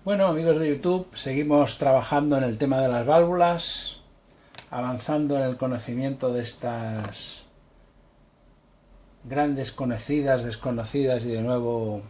Bueno, amigos de YouTube, seguimos trabajando en el tema de las válvulas, avanzando en el conocimiento de estas grandes conocidas, desconocidas y de nuevo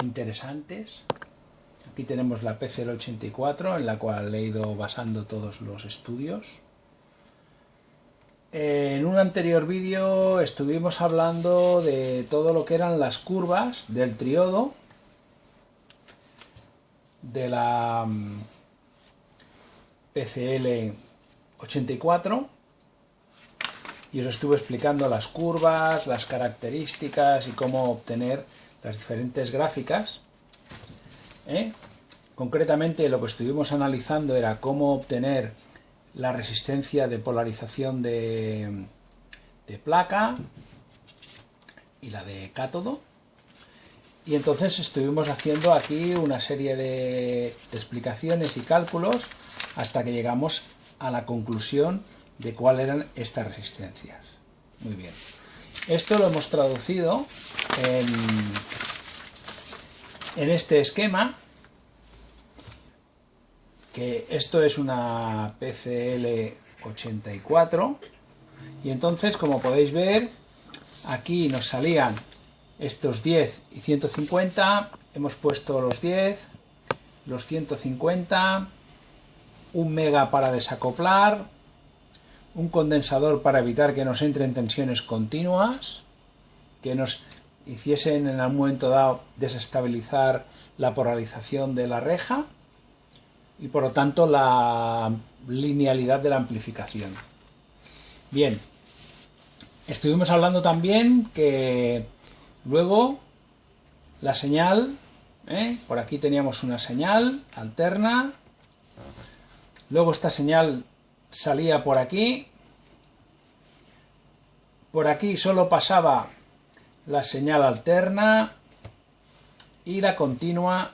interesantes. Aquí tenemos la PCL84, en la cual he ido basando todos los estudios. En un anterior vídeo estuvimos hablando de todo lo que eran las curvas del triodo de la PCL84 y os estuve explicando las curvas, las características y cómo obtener las diferentes gráficas. Concretamente lo que estuvimos analizando era cómo obtener la resistencia de polarización de placa y la de cátodo. Y entonces estuvimos haciendo aquí una serie de explicaciones y cálculos hasta que llegamos a la conclusión de cuáles eran estas resistencias. Muy bien. Esto lo hemos traducido en este esquema, que esto es una PCL84, y entonces, como podéis ver, aquí nos salían estos 10 y 150, hemos puesto los 10, los 150, un mega para desacoplar, un condensador para evitar que nos entren tensiones continuas, que nos hiciesen en algún momento dado desestabilizar la polarización de la reja y por lo tanto la linealidad de la amplificación. Bien, estuvimos hablando también que luego la señal, por aquí teníamos una señal alterna, luego esta señal salía por aquí solo pasaba la señal alterna y la continua.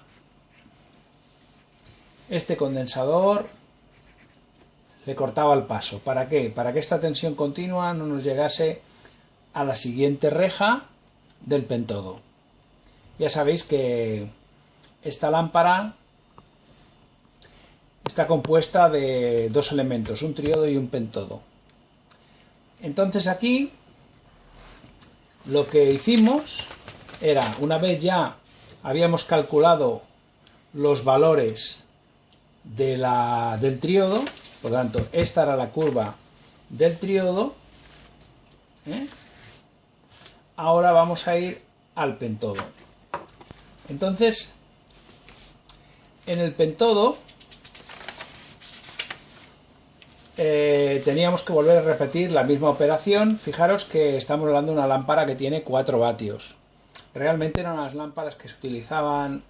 Este condensador le cortaba el paso. ¿Para qué? Para que esta tensión continua no nos llegase a la siguiente reja del pentodo. Ya sabéis que esta lámpara está compuesta de dos elementos, un triodo y un pentodo. Entonces aquí lo que hicimos era, una vez ya habíamos calculado los valores del triodo, por lo tanto esta era la curva del triodo, ahora vamos a ir al pentodo. Entonces, en el pentodo teníamos que volver a repetir la misma operación. Fijaros que estamos hablando de una lámpara que tiene 4 vatios. Realmente eran las lámparas que se utilizaban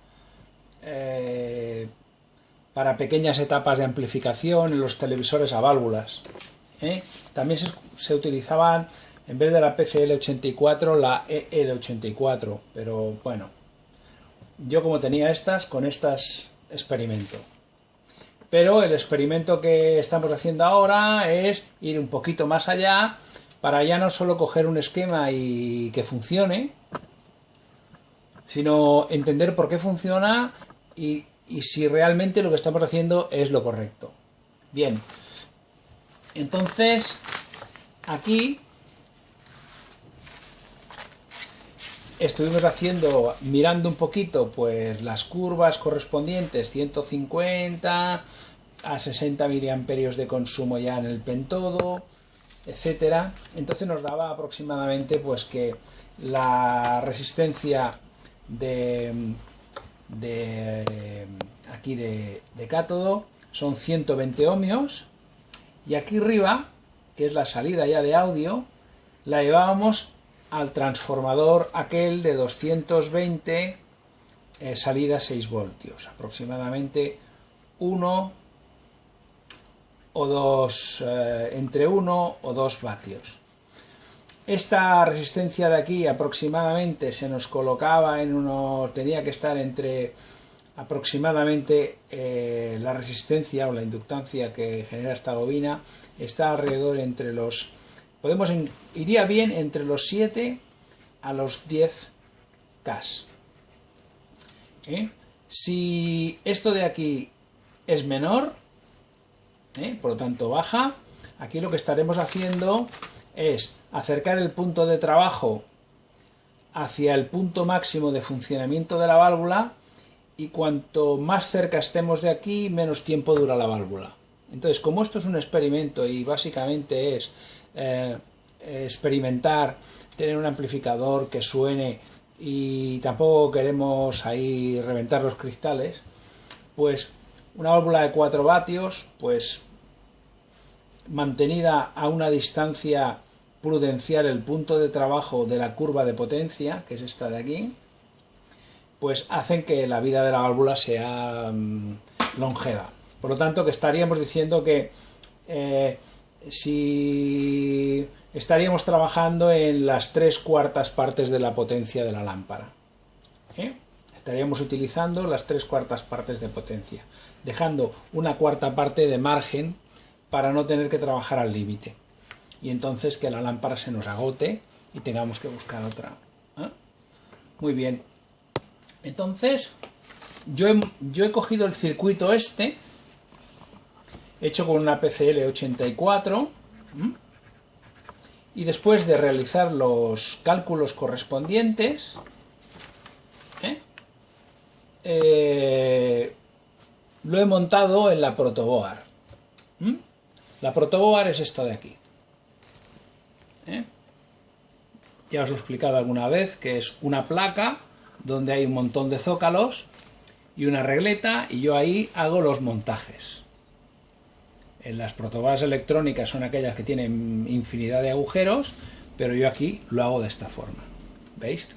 para pequeñas etapas de amplificación en los televisores a válvulas. También se utilizaban, en vez de la PCL84, la EL84, pero bueno, yo como tenía estas, con estas experimento. Pero el experimento que estamos haciendo ahora es ir un poquito más allá, para ya no solo coger un esquema y que funcione, sino entender por qué funciona y si realmente lo que estamos haciendo es lo correcto. Bien, entonces aquí estuvimos mirando un poquito pues las curvas correspondientes, 150 a 60 miliamperios de consumo ya en el pentodo, etcétera. Entonces nos daba aproximadamente pues que la resistencia aquí de cátodo son 120 ohmios, y aquí arriba, que es la salida ya de audio, la llevábamos al transformador aquel de 220, salida 6 voltios, aproximadamente 1 o 2, entre 1 o 2 vatios. Esta resistencia de aquí aproximadamente se nos colocaba tenía que estar entre aproximadamente la resistencia o la inductancia que genera esta bobina, está alrededor entre los, iría bien entre los 7 a los 10 K. Si esto de aquí es menor, por lo tanto baja, aquí lo que estaremos haciendo es acercar el punto de trabajo hacia el punto máximo de funcionamiento de la válvula, y cuanto más cerca estemos de aquí, menos tiempo dura la válvula. Entonces, como esto es un experimento y básicamente es experimentar, tener un amplificador que suene, y tampoco queremos ahí reventar los cristales, pues una válvula de 4 vatios, pues mantenida a una distancia prudencial el punto de trabajo de la curva de potencia, que es esta de aquí, pues hacen que la vida de la válvula sea longeva. Por lo tanto, que estaríamos diciendo que si estaríamos trabajando en las 3/4 partes de la potencia de la lámpara, estaríamos utilizando las 3/4 partes de potencia, dejando una 1/4 parte de margen para no tener que trabajar al límite, y entonces que la lámpara se nos agote y tengamos que buscar otra. Muy bien, entonces yo he cogido el circuito este, hecho con una PCL 84, y después de realizar los cálculos correspondientes, lo he montado en la protoboard. La protoboard es esta de aquí. Ya os he explicado alguna vez que es una placa donde hay un montón de zócalos y una regleta, y yo ahí hago los montajes. En las protoboards electrónicas son aquellas que tienen infinidad de agujeros, pero yo aquí lo hago de esta forma. ¿Veis?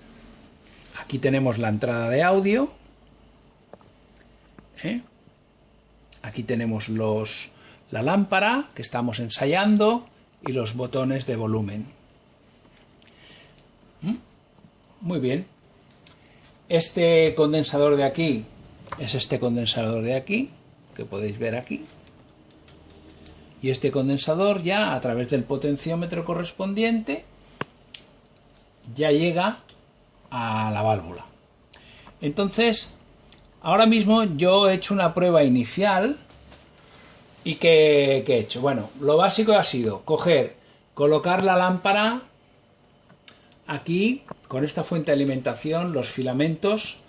Aquí tenemos la entrada de audio. Aquí tenemos la lámpara que estamos ensayando y los botones de volumen. Muy bien. Este condensador de aquí es este condensador de aquí, que podéis ver aquí. Y este condensador ya, a través del potenciómetro correspondiente, ya llega a la válvula. Entonces, ahora mismo yo he hecho una prueba inicial. ¿Y qué he hecho? Bueno, lo básico ha sido colocar la lámpara aquí, con esta fuente de alimentación. Los filamentos,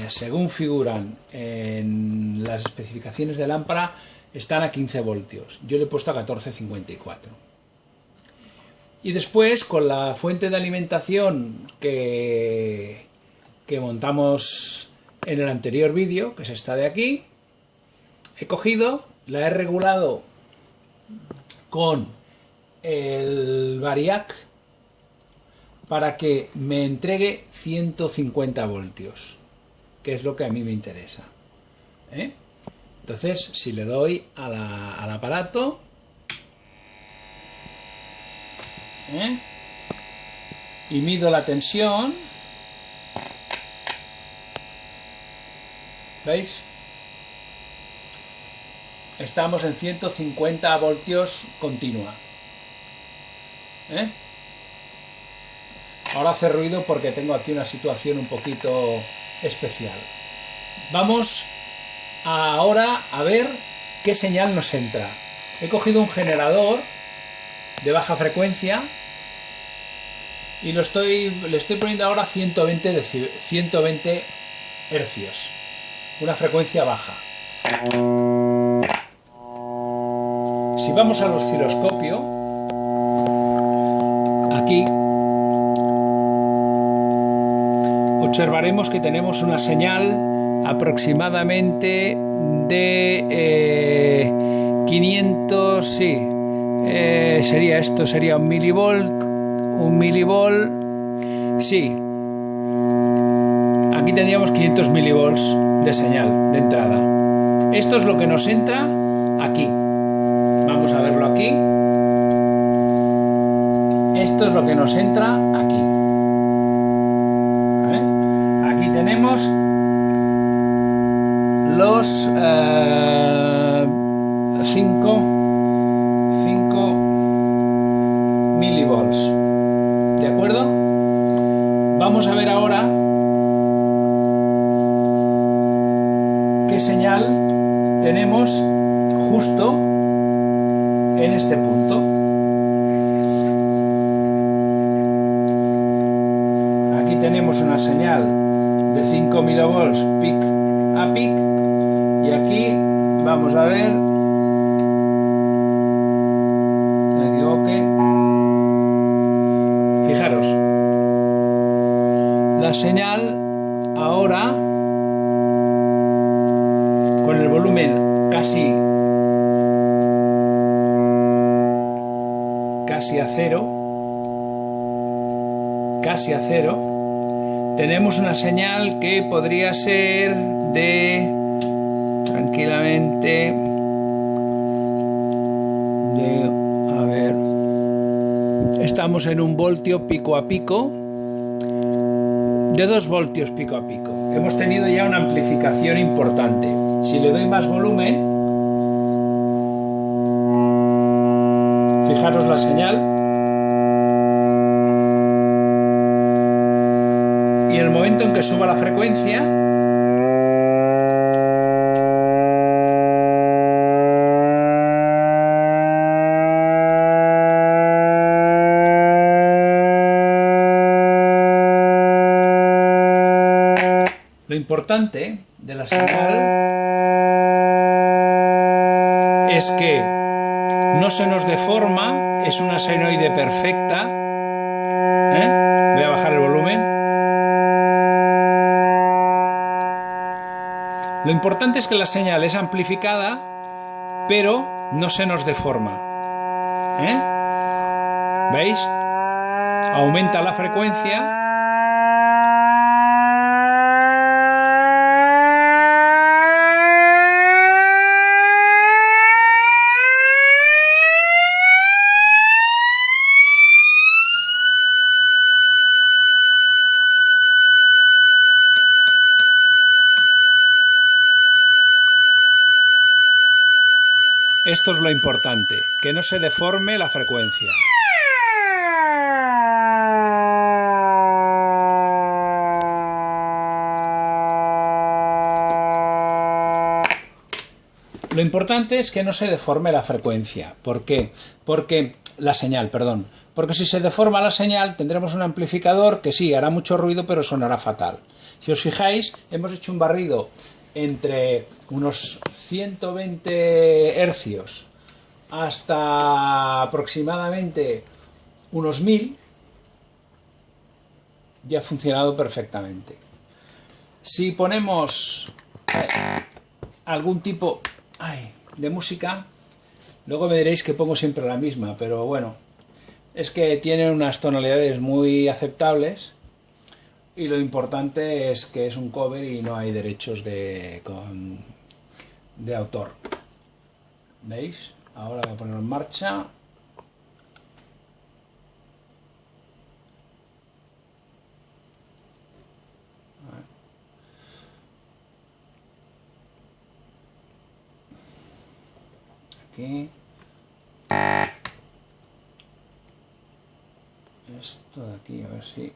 según figuran en las especificaciones de lámpara, están a 15 voltios. Yo le he puesto a 14,54. Y después, con la fuente de alimentación que montamos en el anterior vídeo, que es esta de aquí, he cogido, la he regulado con el variac para que me entregue 150 voltios, que es lo que a mí me interesa. Entonces, si le doy al aparato, y mido la tensión, ¿veis? Estamos en 150 voltios continua. Ahora hace ruido porque tengo aquí una situación un poquito especial. Vamos ahora a ver qué señal nos entra. He cogido un generador de baja frecuencia y le estoy poniendo ahora 120 hercios, una frecuencia baja. Si vamos al osciloscopio, aquí observaremos que tenemos una señal aproximadamente de 500, sí, sería un milivolt, sí, aquí tendríamos 500 milivolts de señal de entrada. Esto es lo que nos entra aquí. Vamos a verlo aquí. Esto es lo que nos entra aquí. Aquí tenemos los 5 milivolts. ¿De acuerdo? Vamos a ver ahora qué señal tenemos justo en este punto. Aquí tenemos una señal de 5 milivolts peak a peak y aquí vamos a ver, no me equivoque, fijaros, la señal ahora con el volumen casi a cero, tenemos una señal que podría ser de, tranquilamente, a ver, estamos en 1 voltio pico a pico, de 2 voltios pico a pico. Hemos tenido ya una amplificación importante. Si le doy más volumen, fijaros la señal, y en el momento en que suba la frecuencia, lo importante de la señal es que no se nos deforma, es una senoide perfecta. Voy a bajar el volumen. Lo importante es que la señal es amplificada, pero no se nos deforma. ¿Veis? Aumenta la frecuencia. Esto es lo importante, que no se deforme la frecuencia. Lo importante es que no se deforme la frecuencia. ¿Por qué? Porque la señal, perdón. Porque si se deforma la señal tendremos un amplificador que sí, hará mucho ruido, pero sonará fatal. Si os fijáis, hemos hecho un barrido entre unos 120 hercios hasta aproximadamente unos 1000, ya ha funcionado perfectamente. Si ponemos algún tipo de música, luego me diréis que pongo siempre la misma, pero bueno, es que tiene unas tonalidades muy aceptables. Y lo importante es que es un cover y no hay derechos de autor. ¿Veis? Ahora voy a ponerlo en marcha. Aquí. Esto de aquí, a ver si...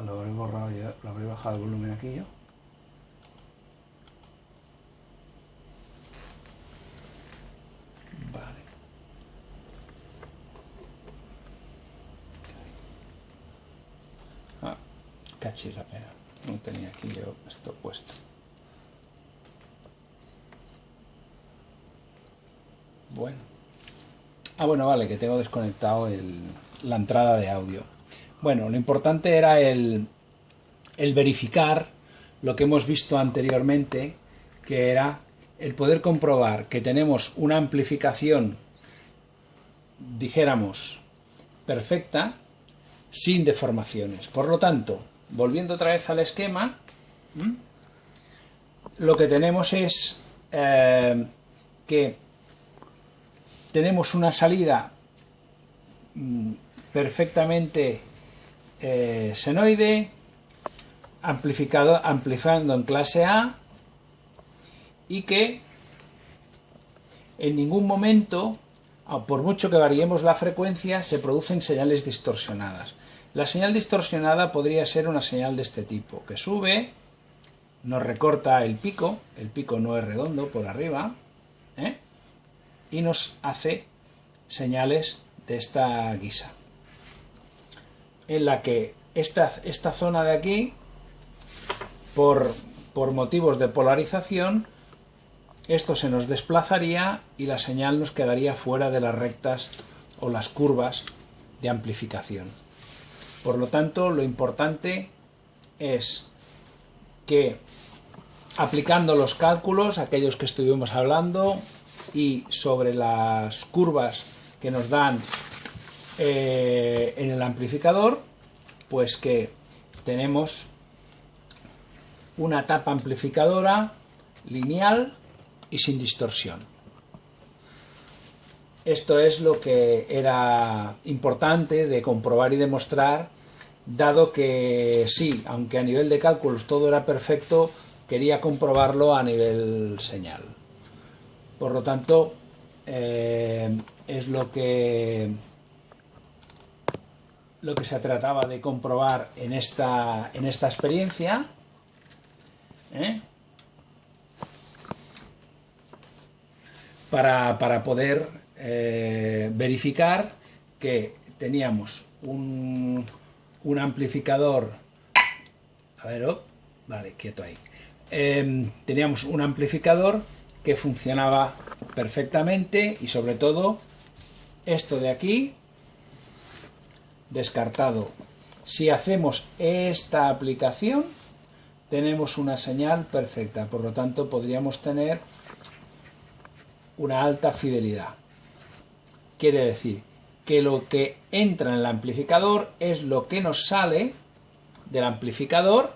lo habré borrado yo, lo habré bajado el volumen aquí yo. Vale. Cachis la pena. No tenía aquí yo esto puesto. Bueno. Bueno, vale, que tengo desconectado la entrada de audio. Bueno, lo importante era el verificar lo que hemos visto anteriormente, que era el poder comprobar que tenemos una amplificación, dijéramos, perfecta, sin deformaciones. Por lo tanto, volviendo otra vez al esquema, lo que tenemos es que tenemos una salida perfectamente senoide, amplificando en clase A, y que en ningún momento por mucho que variemos la frecuencia, se producen señales distorsionadas. La señal distorsionada podría ser una señal de este tipo, que sube, nos recorta el pico no es redondo por arriba, y nos hace señales de esta guisa, en la que esta zona de aquí, por motivos de polarización, esto se nos desplazaría y la señal nos quedaría fuera de las rectas o las curvas de amplificación. Por lo tanto, lo importante es que, aplicando los cálculos, aquellos que estuvimos hablando, y sobre las curvas que nos dan en el amplificador, pues que tenemos una tapa amplificadora lineal y sin distorsión. Esto es lo que era importante de comprobar y demostrar, dado que sí, aunque a nivel de cálculos todo era perfecto, quería comprobarlo a nivel señal. Por lo tanto, es lo que se trataba de comprobar en esta experiencia, para poder verificar que teníamos un amplificador. A ver, vale, quieto ahí. Teníamos un amplificador que funcionaba perfectamente, y sobre todo esto de aquí descartado. Si hacemos esta aplicación, tenemos una señal perfecta, por lo tanto podríamos tener una alta fidelidad. Quiere decir que lo que entra en el amplificador es lo que nos sale del amplificador,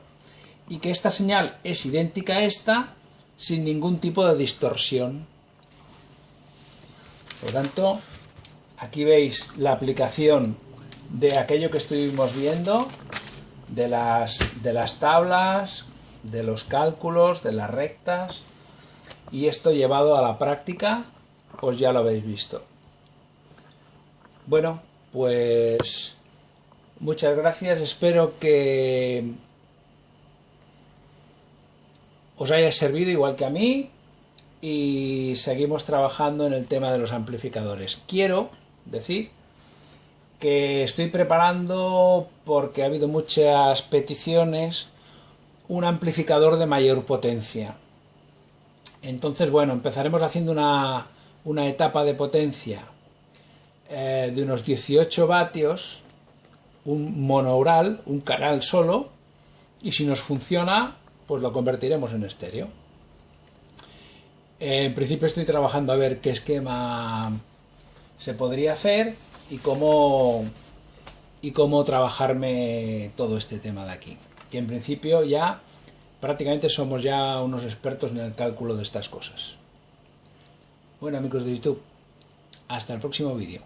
y que esta señal es idéntica a esta, sin ningún tipo de distorsión. Por lo tanto, aquí veis la aplicación de aquello que estuvimos viendo, de las tablas, de los cálculos, de las rectas, y esto llevado a la práctica, pues ya lo habéis visto. Bueno, pues muchas gracias, espero que os haya servido igual que a mí, y seguimos trabajando en el tema de los amplificadores. Quiero decir que estoy preparando, porque ha habido muchas peticiones, un amplificador de mayor potencia. Entonces, bueno, empezaremos haciendo una etapa de potencia de unos 18 vatios, un monoural, un canal solo, y si nos funciona, pues lo convertiremos en estéreo. En principio estoy trabajando a ver qué esquema se podría hacer y cómo trabajarme todo este tema de aquí. Que en principio ya prácticamente somos ya unos expertos en el cálculo de estas cosas. Bueno, amigos de YouTube, hasta el próximo vídeo.